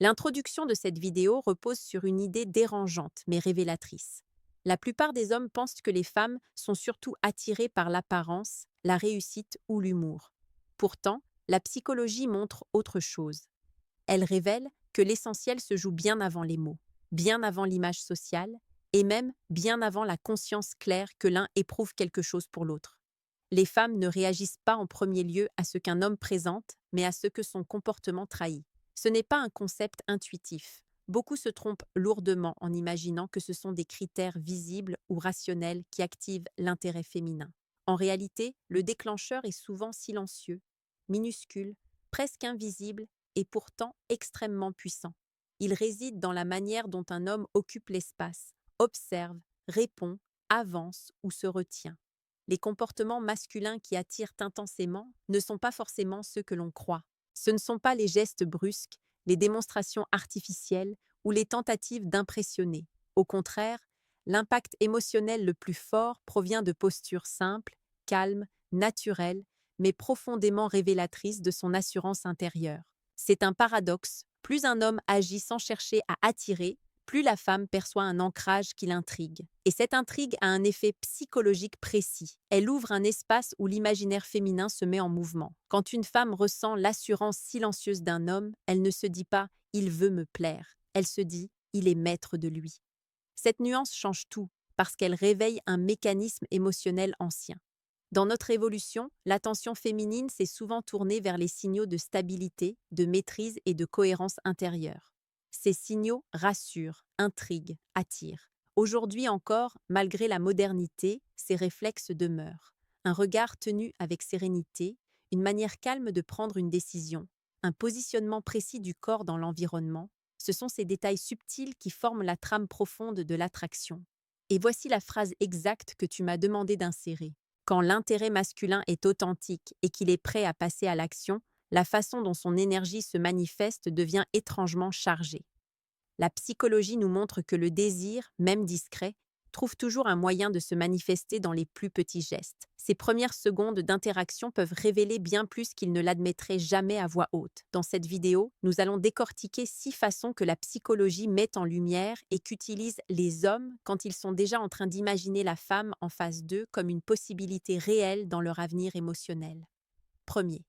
L'introduction de cette vidéo repose sur une idée dérangeante mais révélatrice. La plupart des hommes pensent que les femmes sont surtout attirées par l'apparence, la réussite ou l'humour. Pourtant, la psychologie montre autre chose. Elle révèle que l'essentiel se joue bien avant les mots, bien avant l'image sociale et même bien avant la conscience claire que l'un éprouve quelque chose pour l'autre. Les femmes ne réagissent pas en premier lieu à ce qu'un homme présente, mais à ce que son comportement trahit. Ce n'est pas un concept intuitif. Beaucoup se trompent lourdement en imaginant que ce sont des critères visibles ou rationnels qui activent l'intérêt féminin. En réalité, le déclencheur est souvent silencieux, minuscule, presque invisible et pourtant extrêmement puissant. Il réside dans la manière dont un homme occupe l'espace, observe, répond, avance ou se retient. Les comportements masculins qui attirent intensément ne sont pas forcément ceux que l'on croit. Ce ne sont pas les gestes brusques, les démonstrations artificielles ou les tentatives d'impressionner. Au contraire, l'impact émotionnel le plus fort provient de postures simples, calmes, naturelles, mais profondément révélatrices de son assurance intérieure. C'est un paradoxe. Plus un homme agit sans chercher à attirer, plus la femme perçoit un ancrage qui l'intrigue. Et cette intrigue a un effet psychologique précis. Elle ouvre un espace où l'imaginaire féminin se met en mouvement. Quand une femme ressent l'assurance silencieuse d'un homme, elle ne se dit pas « il veut me plaire », elle se dit « il est maître de lui ». Cette nuance change tout, parce qu'elle réveille un mécanisme émotionnel ancien. Dans notre évolution, l'attention féminine s'est souvent tournée vers les signaux de stabilité, de maîtrise et de cohérence intérieure. Ces signaux rassurent, intriguent, attirent. Aujourd'hui encore, malgré la modernité, ces réflexes demeurent. Un regard tenu avec sérénité, une manière calme de prendre une décision, un positionnement précis du corps dans l'environnement, ce sont ces détails subtils qui forment la trame profonde de l'attraction. Et voici la phrase exacte que tu m'as demandé d'insérer. Quand l'intérêt masculin est authentique et qu'il est prêt à passer à l'action, la façon dont son énergie se manifeste devient étrangement chargée. La psychologie nous montre que le désir, même discret, trouve toujours un moyen de se manifester dans les plus petits gestes. Ces premières secondes d'interaction peuvent révéler bien plus qu'ils ne l'admettraient jamais à voix haute. Dans cette vidéo, nous allons décortiquer 6 façons que la psychologie met en lumière et qu'utilisent les hommes quand ils sont déjà en train d'imaginer la femme en face d'eux comme une possibilité réelle dans leur avenir émotionnel. Premier,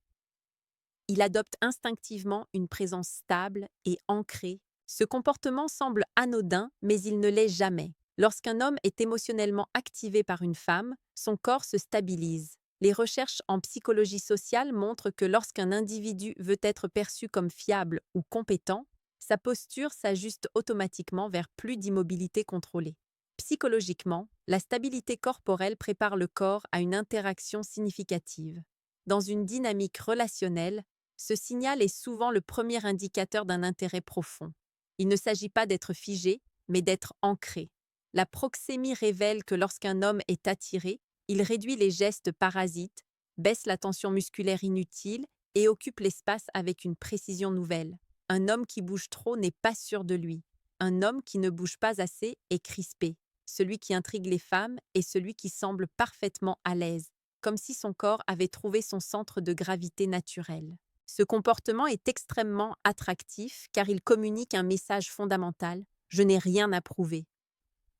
il adopte instinctivement une présence stable et ancrée. Ce comportement semble anodin, mais il ne l'est jamais. Lorsqu'un homme est émotionnellement activé par une femme, son corps se stabilise. Les recherches en psychologie sociale montrent que lorsqu'un individu veut être perçu comme fiable ou compétent, sa posture s'ajuste automatiquement vers plus d'immobilité contrôlée. Psychologiquement, la stabilité corporelle prépare le corps à une interaction significative. Dans une dynamique relationnelle, ce signal est souvent le premier indicateur d'un intérêt profond. Il ne s'agit pas d'être figé, mais d'être ancré. La proxémie révèle que lorsqu'un homme est attiré, il réduit les gestes parasites, baisse la tension musculaire inutile et occupe l'espace avec une précision nouvelle. Un homme qui bouge trop n'est pas sûr de lui. Un homme qui ne bouge pas assez est crispé. Celui qui intrigue les femmes est celui qui semble parfaitement à l'aise, comme si son corps avait trouvé son centre de gravité naturel. Ce comportement est extrêmement attractif car il communique un message fondamental : je n'ai rien à prouver.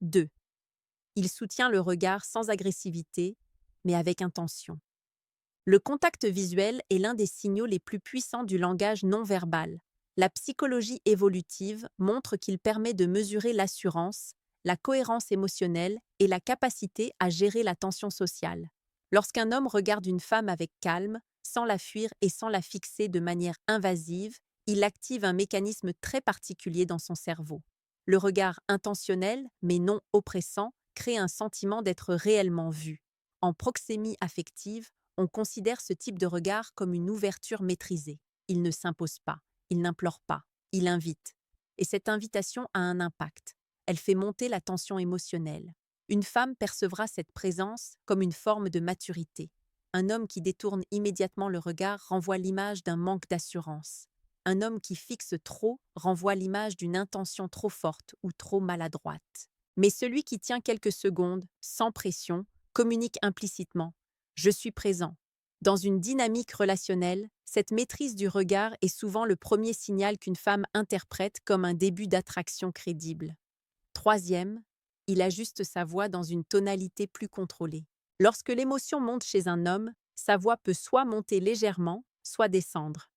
2. Il soutient le regard sans agressivité, mais avec intention. Le contact visuel est l'un des signaux les plus puissants du langage non verbal. La psychologie évolutive montre qu'il permet de mesurer l'assurance, la cohérence émotionnelle et la capacité à gérer la tension sociale. Lorsqu'un homme regarde une femme avec calme, sans la fuir et sans la fixer de manière invasive, il active un mécanisme très particulier dans son cerveau. Le regard intentionnel, mais non oppressant, crée un sentiment d'être réellement vu. En proxémie affective, on considère ce type de regard comme une ouverture maîtrisée. Il ne s'impose pas, il n'implore pas, il invite. Et cette invitation a un impact. Elle fait monter la tension émotionnelle. Une femme percevra cette présence comme une forme de maturité. Un homme qui détourne immédiatement le regard renvoie l'image d'un manque d'assurance. Un homme qui fixe trop renvoie l'image d'une intention trop forte ou trop maladroite. Mais celui qui tient quelques secondes, sans pression, communique implicitement : je suis présent. Dans une dynamique relationnelle, Cette maîtrise du regard est souvent le premier signal qu'une femme interprète comme un début d'attraction crédible. Troisième, il ajuste sa voix dans une tonalité plus contrôlée. Lorsque l'émotion monte chez un homme, sa voix peut soit monter légèrement, soit descendre.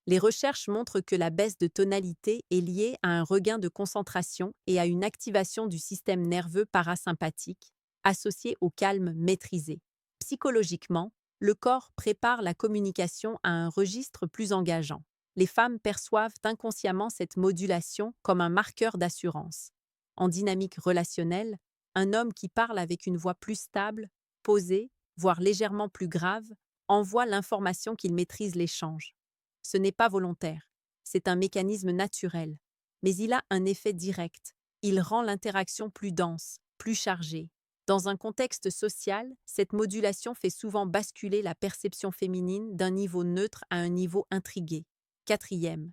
Les recherches montrent que la baisse de tonalité est liée à un regain de concentration et à une activation du système nerveux parasympathique, associé au calme maîtrisé. Psychologiquement, le corps prépare la communication à un registre plus engageant. Les femmes perçoivent inconsciemment cette modulation comme un marqueur d'assurance. En dynamique relationnelle, un homme qui parle avec une voix plus stable, posée, voire légèrement plus grave, envoie l'information qu'il maîtrise l'échange. Ce n'est pas volontaire, c'est un mécanisme naturel, mais il a un effet direct. Il rend l'interaction plus dense, plus chargée. Dans un contexte social, cette modulation fait souvent basculer la perception féminine d'un niveau neutre à un niveau intrigué. Quatrième,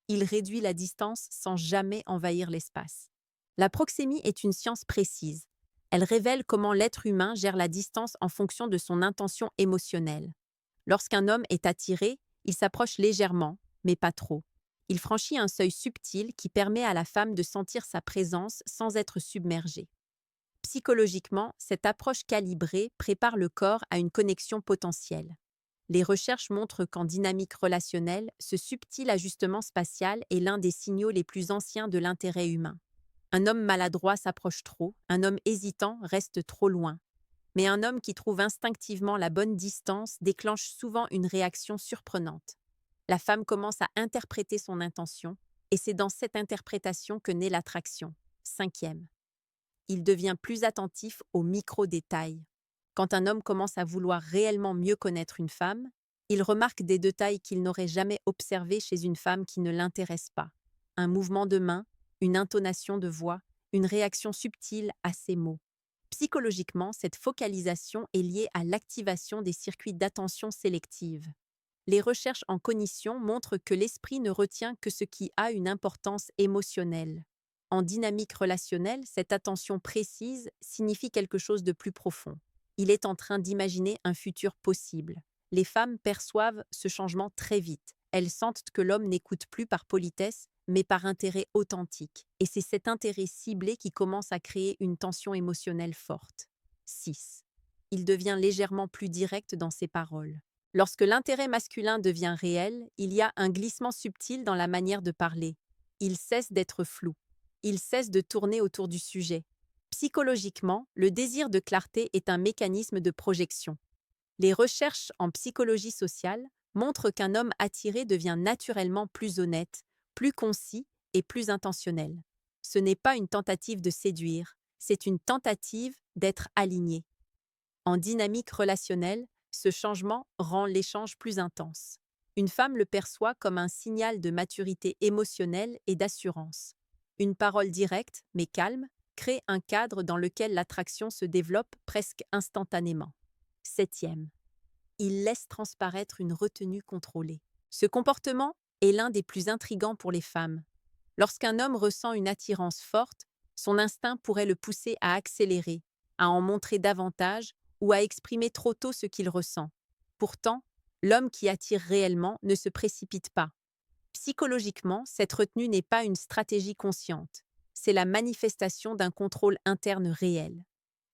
il réduit la distance sans jamais envahir l'espace. La proxémie est une science précise. Elle révèle comment l'être humain gère la distance en fonction de son intention émotionnelle. Lorsqu'un homme est attiré, il s'approche légèrement, mais pas trop. Il franchit un seuil subtil qui permet à la femme de sentir sa présence sans être submergée. Psychologiquement, cette approche calibrée prépare le corps à une connexion potentielle. Les recherches montrent qu'en dynamique relationnelle, ce subtil ajustement spatial est l'un des signaux les plus anciens de l'intérêt humain. Un homme maladroit s'approche trop, un homme hésitant reste trop loin. Mais un homme qui trouve instinctivement la bonne distance déclenche souvent une réaction surprenante. La femme commence à interpréter son intention, et c'est dans cette interprétation que naît l'attraction. Cinquième, il devient plus attentif aux micro-détails. Quand un homme commence à vouloir réellement mieux connaître une femme, il remarque des détails qu'il n'aurait jamais observés chez une femme qui ne l'intéresse pas. Un mouvement de main, une intonation de voix, une réaction subtile à ses mots. Psychologiquement, cette focalisation est liée à l'activation des circuits d'attention sélective. Les recherches en cognition montrent que l'esprit ne retient que ce qui a une importance émotionnelle. En dynamique relationnelle, cette attention précise signifie quelque chose de plus profond. Il est en train d'imaginer un futur possible. Les femmes perçoivent ce changement très vite. Elles sentent que l'homme n'écoute plus par politesse, mais par intérêt authentique. Et c'est cet intérêt ciblé qui commence à créer une tension émotionnelle forte. 6. Il devient légèrement plus direct dans ses paroles. Lorsque l'intérêt masculin devient réel, il y a un glissement subtil dans la manière de parler. Il cesse d'être flou. Il cesse de tourner autour du sujet. Psychologiquement, le désir de clarté est un mécanisme de projection. Les recherches en psychologie sociale montrent qu'un homme attiré devient naturellement plus honnête, plus concis et plus intentionnel. Ce n'est pas une tentative de séduire, c'est une tentative d'être aligné. En dynamique relationnelle, ce changement rend l'échange plus intense. Une femme le perçoit comme un signal de maturité émotionnelle et d'assurance. Une parole directe, mais calme, crée un cadre dans lequel l'attraction se développe presque instantanément. Septième, il laisse transparaître une retenue contrôlée. Ce comportement est l'un des plus intrigants pour les femmes. Lorsqu'un homme ressent une attirance forte, son instinct pourrait le pousser à accélérer, à en montrer davantage ou à exprimer trop tôt ce qu'il ressent. Pourtant, l'homme qui attire réellement ne se précipite pas. Psychologiquement, cette retenue n'est pas une stratégie consciente. C'est la manifestation d'un contrôle interne réel.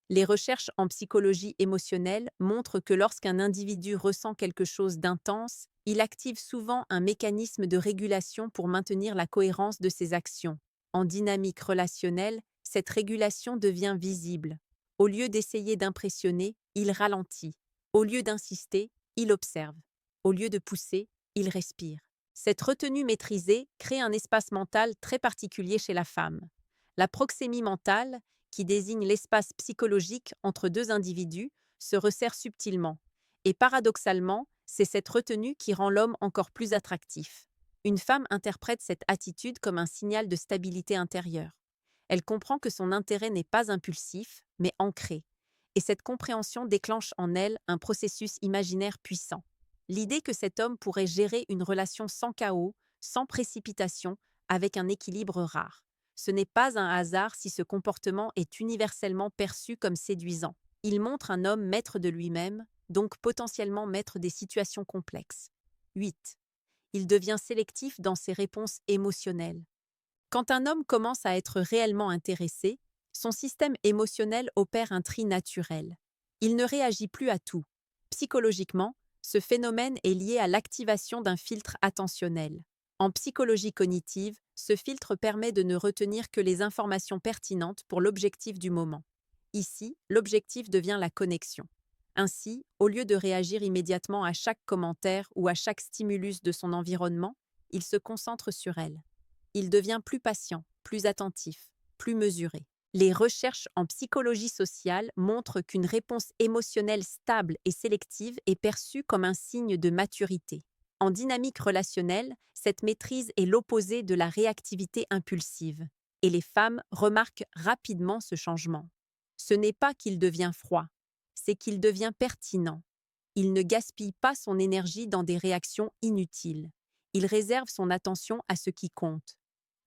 Les recherches en psychologie émotionnelle montrent que lorsqu'un individu ressent quelque chose d'intense, il active souvent un mécanisme de régulation pour maintenir la cohérence de ses actions. En dynamique relationnelle, cette régulation devient visible. Au lieu d'essayer d'impressionner, il ralentit. Au lieu d'insister, il observe. Au lieu de pousser, il respire. Cette retenue maîtrisée crée un espace mental très particulier chez la femme. La proxémie mentale, qui désigne l'espace psychologique entre deux individus, se resserre subtilement. Et paradoxalement, c'est cette retenue qui rend l'homme encore plus attractif. Une femme interprète cette attitude comme un signal de stabilité intérieure. Elle comprend que son intérêt n'est pas impulsif, mais ancré. Et cette compréhension déclenche en elle un processus imaginaire puissant. L'idée que cet homme pourrait gérer une relation sans chaos, sans précipitation, avec un équilibre rare. Ce n'est pas un hasard si ce comportement est universellement perçu comme séduisant. Il montre un homme maître de lui-même, donc potentiellement maître des situations complexes. 8. Il devient sélectif dans ses réponses émotionnelles. Quand un homme commence à être réellement intéressé, son système émotionnel opère un tri naturel. Il ne réagit plus à tout. Psychologiquement, ce phénomène est lié à l'activation d'un filtre attentionnel. En psychologie cognitive, ce filtre permet de ne retenir que les informations pertinentes pour l'objectif du moment. Ici, l'objectif devient la connexion. Ainsi, au lieu de réagir immédiatement à chaque commentaire ou à chaque stimulus de son environnement, il se concentre sur elle. Il devient plus patient, plus attentif, plus mesuré. Les recherches en psychologie sociale montrent qu'une réponse émotionnelle stable et sélective est perçue comme un signe de maturité. En dynamique relationnelle, cette maîtrise est l'opposé de la réactivité impulsive, et les femmes remarquent rapidement ce changement. Ce n'est pas qu'il devient froid, c'est qu'il devient pertinent. Il ne gaspille pas son énergie dans des réactions inutiles. Il réserve son attention à ce qui compte.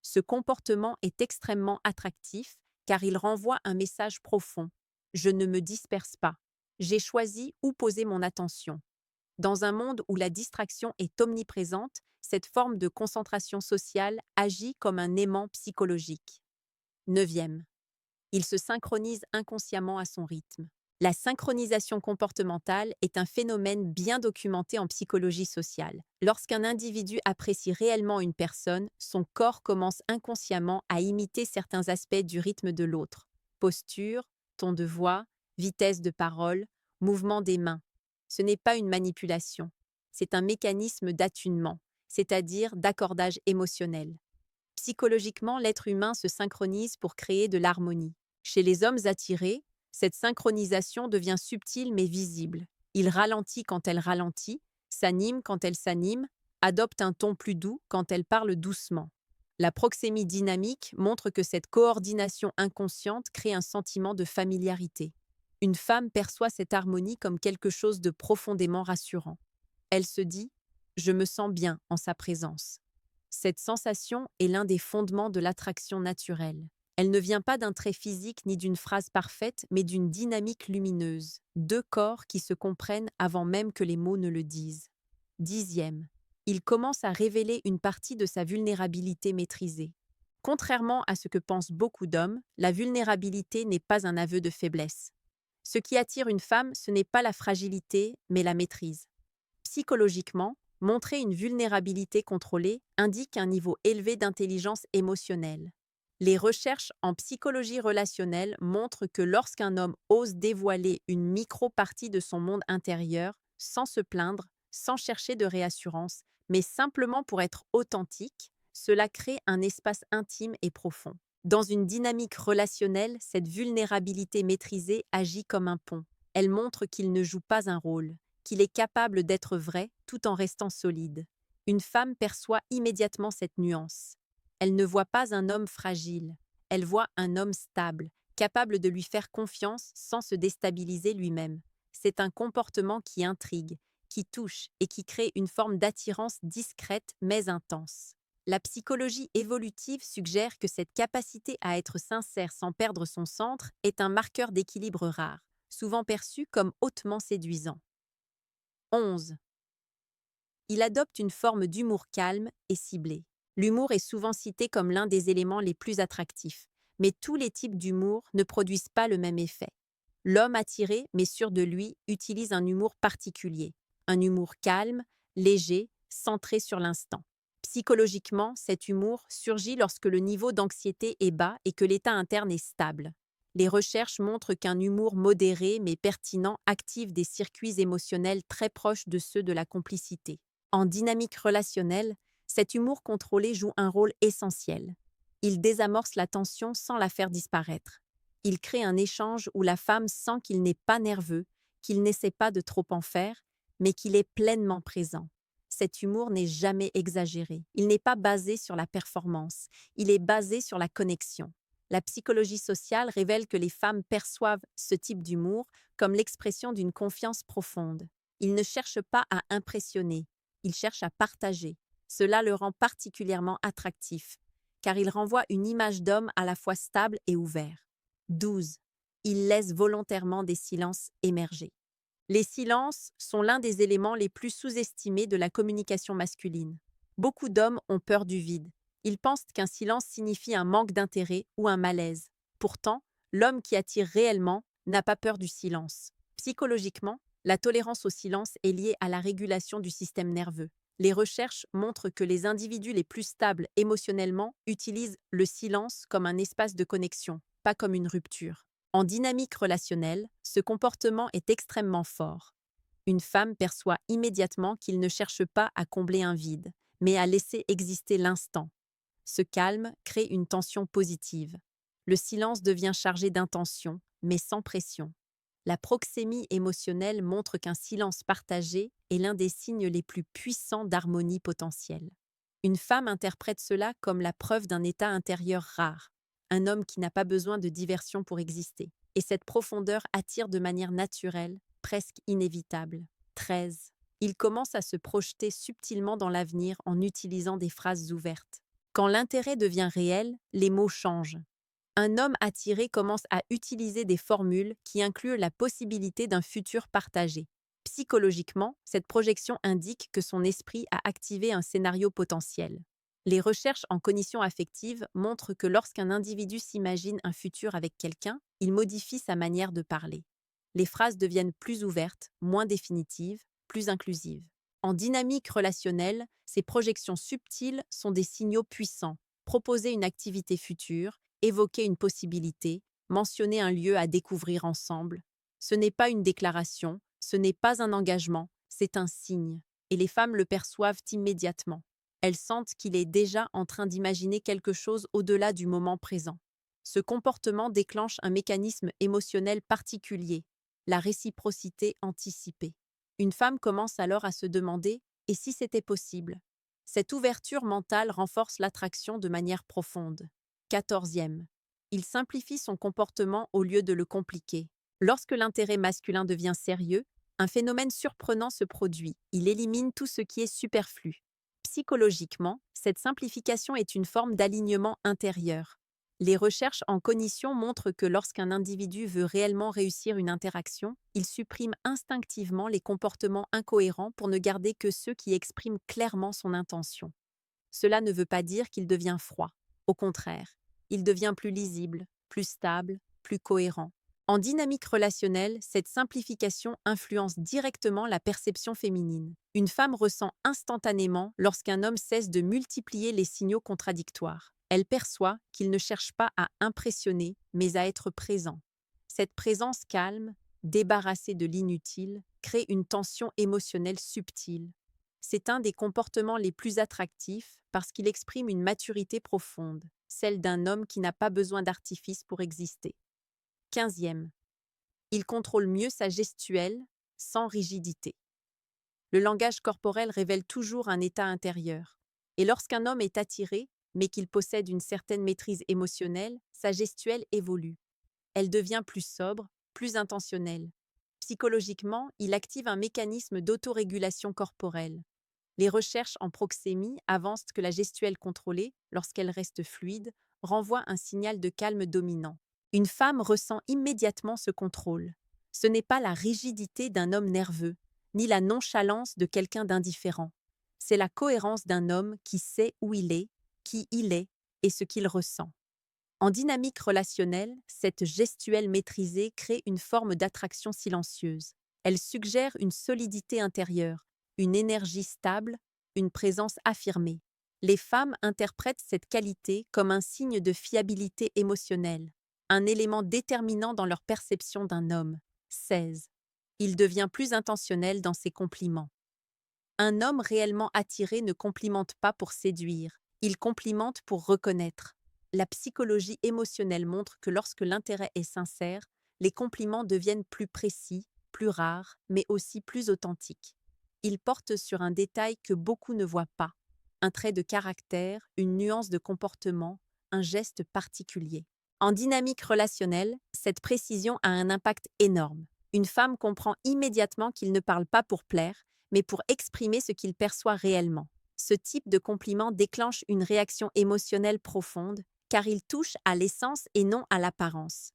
Ce comportement est extrêmement attractif car il renvoie un message profond. Je ne me disperse pas. J'ai choisi où poser mon attention. Dans un monde où la distraction est omniprésente, cette forme de concentration sociale agit comme un aimant psychologique. 9e. Il se synchronise inconsciemment à son rythme. La synchronisation comportementale est un phénomène bien documenté en psychologie sociale. Lorsqu'un individu apprécie réellement une personne, son corps commence inconsciemment à imiter certains aspects du rythme de l'autre. Posture, ton de voix, vitesse de parole, mouvement des mains. Ce n'est pas une manipulation, c'est un mécanisme d'attunement, c'est-à-dire d'accordage émotionnel. Psychologiquement, l'être humain se synchronise pour créer de l'harmonie. Chez les hommes attirés, cette synchronisation devient subtile mais visible. Il ralentit quand elle ralentit, s'anime quand elle s'anime, adopte un ton plus doux quand elle parle doucement. La proxémie dynamique montre que cette coordination inconsciente crée un sentiment de familiarité. Une femme perçoit cette harmonie comme quelque chose de profondément rassurant. Elle se dit « Je me sens bien en sa présence ». Cette sensation est l'un des fondements de l'attraction naturelle. Elle ne vient pas d'un trait physique ni d'une phrase parfaite, mais d'une dynamique lumineuse. Deux corps qui se comprennent avant même que les mots ne le disent. 10e. Il commence à révéler une partie de sa vulnérabilité maîtrisée. Contrairement à ce que pensent beaucoup d'hommes, la vulnérabilité n'est pas un aveu de faiblesse. Ce qui attire une femme, ce n'est pas la fragilité, mais la maîtrise. Psychologiquement, montrer une vulnérabilité contrôlée indique un niveau élevé d'intelligence émotionnelle. Les recherches en psychologie relationnelle montrent que lorsqu'un homme ose dévoiler une micro-partie de son monde intérieur, sans se plaindre, sans chercher de réassurance, mais simplement pour être authentique, cela crée un espace intime et profond. Dans une dynamique relationnelle, cette vulnérabilité maîtrisée agit comme un pont. Elle montre qu'il ne joue pas un rôle, qu'il est capable d'être vrai tout en restant solide. Une femme perçoit immédiatement cette nuance. Elle ne voit pas un homme fragile, elle voit un homme stable, capable de lui faire confiance sans se déstabiliser lui-même. C'est un comportement qui intrigue, qui touche et qui crée une forme d'attirance discrète mais intense. La psychologie évolutive suggère que cette capacité à être sincère sans perdre son centre est un marqueur d'équilibre rare, souvent perçu comme hautement séduisant. 11. Il adopte une forme d'humour calme et ciblé. L'humour est souvent cité comme l'un des éléments les plus attractifs, mais tous les types d'humour ne produisent pas le même effet. L'homme attiré, mais sûr de lui, utilise un humour particulier, un humour calme, léger, centré sur l'instant. Psychologiquement, cet humour surgit lorsque le niveau d'anxiété est bas et que l'état interne est stable. Les recherches montrent qu'un humour modéré mais pertinent active des circuits émotionnels très proches de ceux de la complicité. En dynamique relationnelle, cet humour contrôlé joue un rôle essentiel. Il désamorce la tension sans la faire disparaître. Il crée un échange où la femme sent qu'il n'est pas nerveux, qu'il n'essaie pas de trop en faire, mais qu'il est pleinement présent. Cet humour n'est jamais exagéré. Il n'est pas basé sur la performance. Il est basé sur la connexion. La psychologie sociale révèle que les femmes perçoivent ce type d'humour comme l'expression d'une confiance profonde. Ils ne cherchent pas à impressionner, ils cherchent à partager. Cela le rend particulièrement attractif, car il renvoie une image d'homme à la fois stable et ouvert. 12. Il laisse volontairement des silences émerger. Les silences sont l'un des éléments les plus sous-estimés de la communication masculine. Beaucoup d'hommes ont peur du vide. Ils pensent qu'un silence signifie un manque d'intérêt ou un malaise. Pourtant, l'homme qui attire réellement n'a pas peur du silence. Psychologiquement, la tolérance au silence est liée à la régulation du système nerveux. Les recherches montrent que les individus les plus stables émotionnellement utilisent le silence comme un espace de connexion, pas comme une rupture. En dynamique relationnelle, ce comportement est extrêmement fort. Une femme perçoit immédiatement qu'il ne cherche pas à combler un vide, mais à laisser exister l'instant. Ce calme crée une tension positive. Le silence devient chargé d'intention, mais sans pression. La proxémie émotionnelle montre qu'un silence partagé est l'un des signes les plus puissants d'harmonie potentielle. Une femme interprète cela comme la preuve d'un état intérieur rare, un homme qui n'a pas besoin de diversion pour exister. Et cette profondeur attire de manière naturelle, presque inévitable. 13. Il commence à se projeter subtilement dans l'avenir en utilisant des phrases ouvertes. Quand l'intérêt devient réel, les mots changent. Un homme attiré commence à utiliser des formules qui incluent la possibilité d'un futur partagé. Psychologiquement, cette projection indique que son esprit a activé un scénario potentiel. Les recherches en cognition affective montrent que lorsqu'un individu s'imagine un futur avec quelqu'un, il modifie sa manière de parler. Les phrases deviennent plus ouvertes, moins définitives, plus inclusives. En dynamique relationnelle, ces projections subtiles sont des signaux puissants. Proposer une activité future, évoquer une possibilité, mentionner un lieu à découvrir ensemble. Ce n'est pas une déclaration, ce n'est pas un engagement, c'est un signe. Et les femmes le perçoivent immédiatement. Elles sentent qu'il est déjà en train d'imaginer quelque chose au-delà du moment présent. Ce comportement déclenche un mécanisme émotionnel particulier, la réciprocité anticipée. Une femme commence alors à se demander « et si c'était possible ?» Cette ouverture mentale renforce l'attraction de manière profonde. 14e. Il simplifie son comportement au lieu de le compliquer. Lorsque l'intérêt masculin devient sérieux, un phénomène surprenant se produit. Il élimine tout ce qui est superflu. Psychologiquement, cette simplification est une forme d'alignement intérieur. Les recherches en cognition montrent que lorsqu'un individu veut réellement réussir une interaction, il supprime instinctivement les comportements incohérents pour ne garder que ceux qui expriment clairement son intention. Cela ne veut pas dire qu'il devient froid. Au contraire, il devient plus lisible, plus stable, plus cohérent. En dynamique relationnelle, cette simplification influence directement la perception féminine. Une femme ressent instantanément lorsqu'un homme cesse de multiplier les signaux contradictoires. Elle perçoit qu'il ne cherche pas à impressionner, mais à être présent. Cette présence calme, débarrassée de l'inutile, crée une tension émotionnelle subtile. C'est un des comportements les plus attractifs parce qu'il exprime une maturité profonde, celle d'un homme qui n'a pas besoin d'artifice pour exister. 15e. Il contrôle mieux sa gestuelle, sans rigidité. Le langage corporel révèle toujours un état intérieur. Et lorsqu'un homme est attiré, mais qu'il possède une certaine maîtrise émotionnelle, sa gestuelle évolue. Elle devient plus sobre, plus intentionnelle. Psychologiquement, il active un mécanisme d'autorégulation corporelle. Les recherches en proxémie avancent que la gestuelle contrôlée, lorsqu'elle reste fluide, renvoie un signal de calme dominant. Une femme ressent immédiatement ce contrôle. Ce n'est pas la rigidité d'un homme nerveux, ni la nonchalance de quelqu'un d'indifférent. C'est la cohérence d'un homme qui sait où il est, qui il est et ce qu'il ressent. En dynamique relationnelle, cette gestuelle maîtrisée crée une forme d'attraction silencieuse. Elle suggère une solidité intérieure, une énergie stable, une présence affirmée. Les femmes interprètent cette qualité comme un signe de fiabilité émotionnelle, un élément déterminant dans leur perception d'un homme. 16. Il devient plus intentionnel dans ses compliments. Un homme réellement attiré ne complimente pas pour séduire, il complimente pour reconnaître. La psychologie émotionnelle montre que lorsque l'intérêt est sincère, les compliments deviennent plus précis, plus rares, mais aussi plus authentiques. Ils portent sur un détail que beaucoup ne voient pas, un trait de caractère, une nuance de comportement, un geste particulier. En dynamique relationnelle, cette précision a un impact énorme. Une femme comprend immédiatement qu'il ne parle pas pour plaire, mais pour exprimer ce qu'il perçoit réellement. Ce type de compliment déclenche une réaction émotionnelle profonde, car il touche à l'essence et non à l'apparence.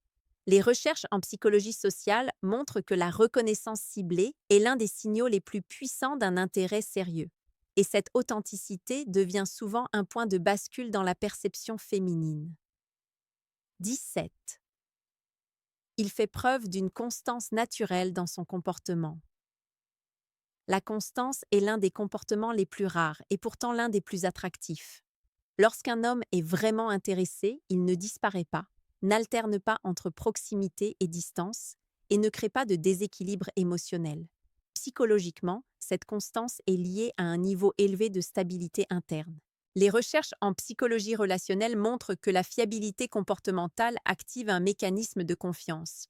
Les recherches en psychologie sociale montrent que la reconnaissance ciblée est l'un des signaux les plus puissants d'un intérêt sérieux. Et cette authenticité devient souvent un point de bascule dans la perception féminine. 17. Il fait preuve d'une constance naturelle dans son comportement. La constance est l'un des comportements les plus rares et pourtant l'un des plus attractifs. Lorsqu'un homme est vraiment intéressé, il ne disparaît pas, n'alterne pas entre proximité et distance et ne crée pas de déséquilibre émotionnel. Psychologiquement, cette constance est liée à un niveau élevé de stabilité interne. Les recherches en psychologie relationnelle montrent que la fiabilité comportementale active un mécanisme de confiance.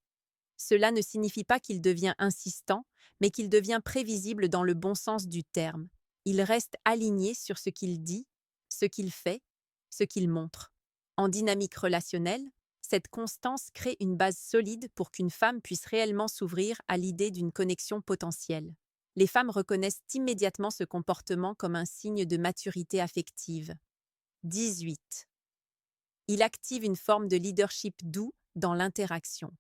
Cela ne signifie pas qu'il devient insistant, mais qu'il devient prévisible dans le bon sens du terme. Il reste aligné sur ce qu'il dit, ce qu'il fait, ce qu'il montre. En dynamique relationnelle, cette constance crée une base solide pour qu'une femme puisse réellement s'ouvrir à l'idée d'une connexion potentielle. Les femmes reconnaissent immédiatement ce comportement comme un signe de maturité affective. 18. Il active une forme de leadership doux dans l'interaction.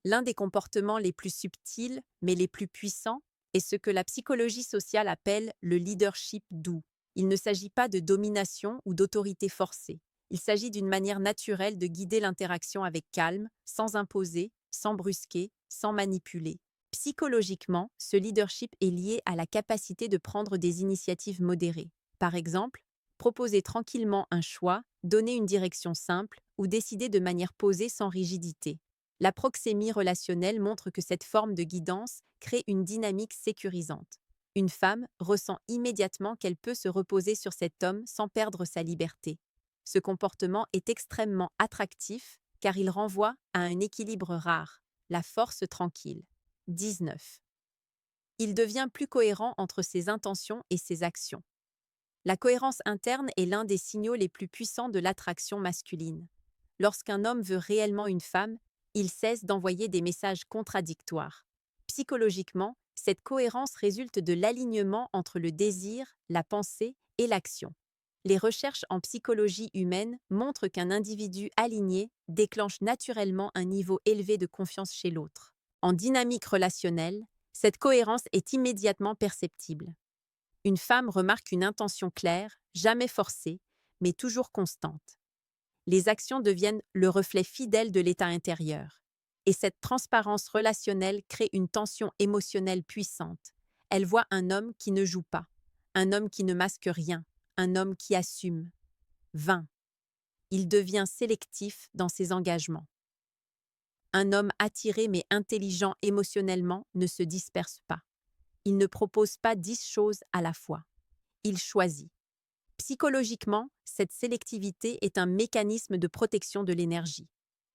L'un des comportements les plus subtils, mais les plus puissants, est ce que la psychologie sociale appelle le leadership doux. Il ne s'agit pas de domination ou d'autorité forcée. Il s'agit d'une manière naturelle de guider l'interaction avec calme, sans imposer, sans brusquer, sans manipuler. Psychologiquement, ce leadership est lié à la capacité de prendre des initiatives modérées. Par exemple, proposer tranquillement un choix, donner une direction simple ou décider de manière posée sans rigidité. La proxémie relationnelle montre que cette forme de guidance crée une dynamique sécurisante. Une femme ressent immédiatement qu'elle peut se reposer sur cet homme sans perdre sa liberté. Ce comportement est extrêmement attractif car il renvoie à un équilibre rare, la force tranquille. 19. Il devient plus cohérent entre ses intentions et ses actions. La cohérence interne est l'un des signaux les plus puissants de l'attraction masculine. Lorsqu'un homme veut réellement une femme, il cesse d'envoyer des messages contradictoires. Psychologiquement, cette cohérence résulte de l'alignement entre le désir, la pensée et l'action. Les recherches en psychologie humaine montrent qu'un individu aligné déclenche naturellement un niveau élevé de confiance chez l'autre. En dynamique relationnelle, cette cohérence est immédiatement perceptible. Une femme remarque une intention claire, jamais forcée, mais toujours constante. Les actions deviennent le reflet fidèle de l'état intérieur. Et cette transparence relationnelle crée une tension émotionnelle puissante. Elle voit un homme qui ne joue pas, un homme qui ne masque rien, un homme qui assume. 20. Il devient sélectif dans ses engagements. Un homme attiré mais intelligent émotionnellement ne se disperse pas. Il ne propose pas 10 choses à la fois. Il choisit. Psychologiquement, cette sélectivité est un mécanisme de protection de l'énergie.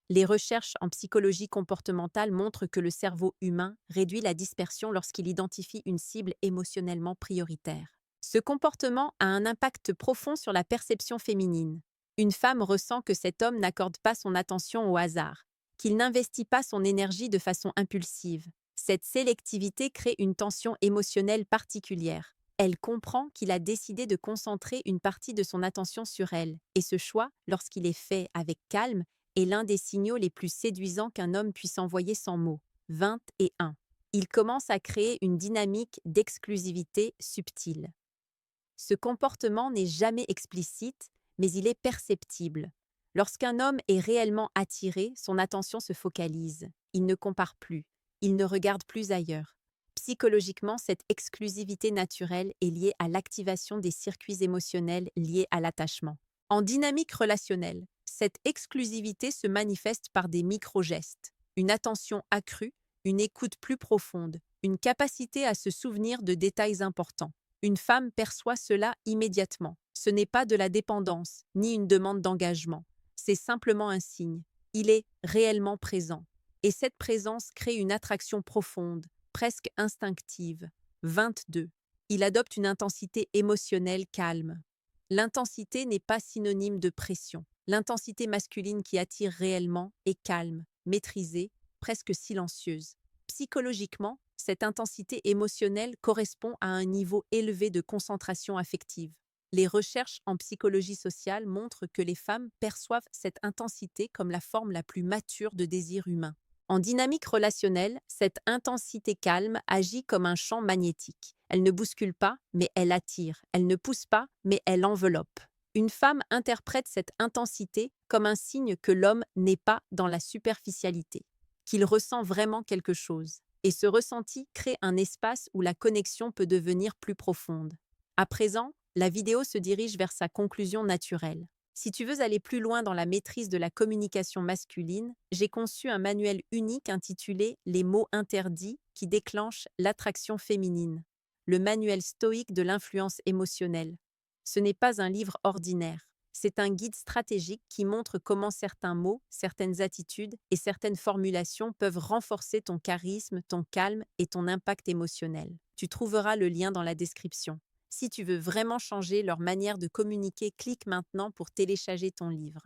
Les recherches en psychologie comportementale montrent que le cerveau humain réduit la dispersion lorsqu'il identifie une cible émotionnellement prioritaire. Ce comportement a un impact profond sur la perception féminine. Une femme ressent que cet homme n'accorde pas son attention au hasard, qu'il n'investit pas son énergie de façon impulsive. Cette sélectivité crée une tension émotionnelle particulière. Elle comprend qu'il a décidé de concentrer une partie de son attention sur elle, et ce choix, lorsqu'il est fait avec calme, est l'un des signaux les plus séduisants qu'un homme puisse envoyer sans mots. 21. Il commence à créer une dynamique d'exclusivité subtile. Ce comportement n'est jamais explicite, mais il est perceptible. Lorsqu'un homme est réellement attiré, son attention se focalise. Il ne compare plus, il ne regarde plus ailleurs. Psychologiquement, cette exclusivité naturelle est liée à l'activation des circuits émotionnels liés à l'attachement. En dynamique relationnelle, cette exclusivité se manifeste par des micro-gestes, une attention accrue, une écoute plus profonde, une capacité à se souvenir de détails importants. Une femme perçoit cela immédiatement. Ce n'est pas de la dépendance, ni une demande d'engagement. C'est simplement un signe. Il est réellement présent. Et cette présence crée une attraction profonde, presque instinctive. 22. Il adopte une intensité émotionnelle calme. L'intensité n'est pas synonyme de pression. L'intensité masculine qui attire réellement est calme, maîtrisée, presque silencieuse. Psychologiquement, cette intensité émotionnelle correspond à un niveau élevé de concentration affective. Les recherches en psychologie sociale montrent que les femmes perçoivent cette intensité comme la forme la plus mature de désir humain. En dynamique relationnelle, cette intensité calme agit comme un champ magnétique. Elle ne bouscule pas, mais elle attire. Elle ne pousse pas, mais elle enveloppe. Une femme interprète cette intensité comme un signe que l'homme n'est pas dans la superficialité, qu'il ressent vraiment quelque chose. Et ce ressenti crée un espace où la connexion peut devenir plus profonde. À présent, la vidéo se dirige vers sa conclusion naturelle. Si tu veux aller plus loin dans la maîtrise de la communication masculine, j'ai conçu un manuel unique intitulé Les mots interdits qui déclenchent l'attraction féminine. Le manuel stoïque de l'influence émotionnelle. Ce n'est pas un livre ordinaire. C'est un guide stratégique qui montre comment certains mots, certaines attitudes et certaines formulations peuvent renforcer ton charisme, ton calme et ton impact émotionnel. Tu trouveras le lien dans la description. Si tu veux vraiment changer leur manière de communiquer, clique maintenant pour télécharger ton livre.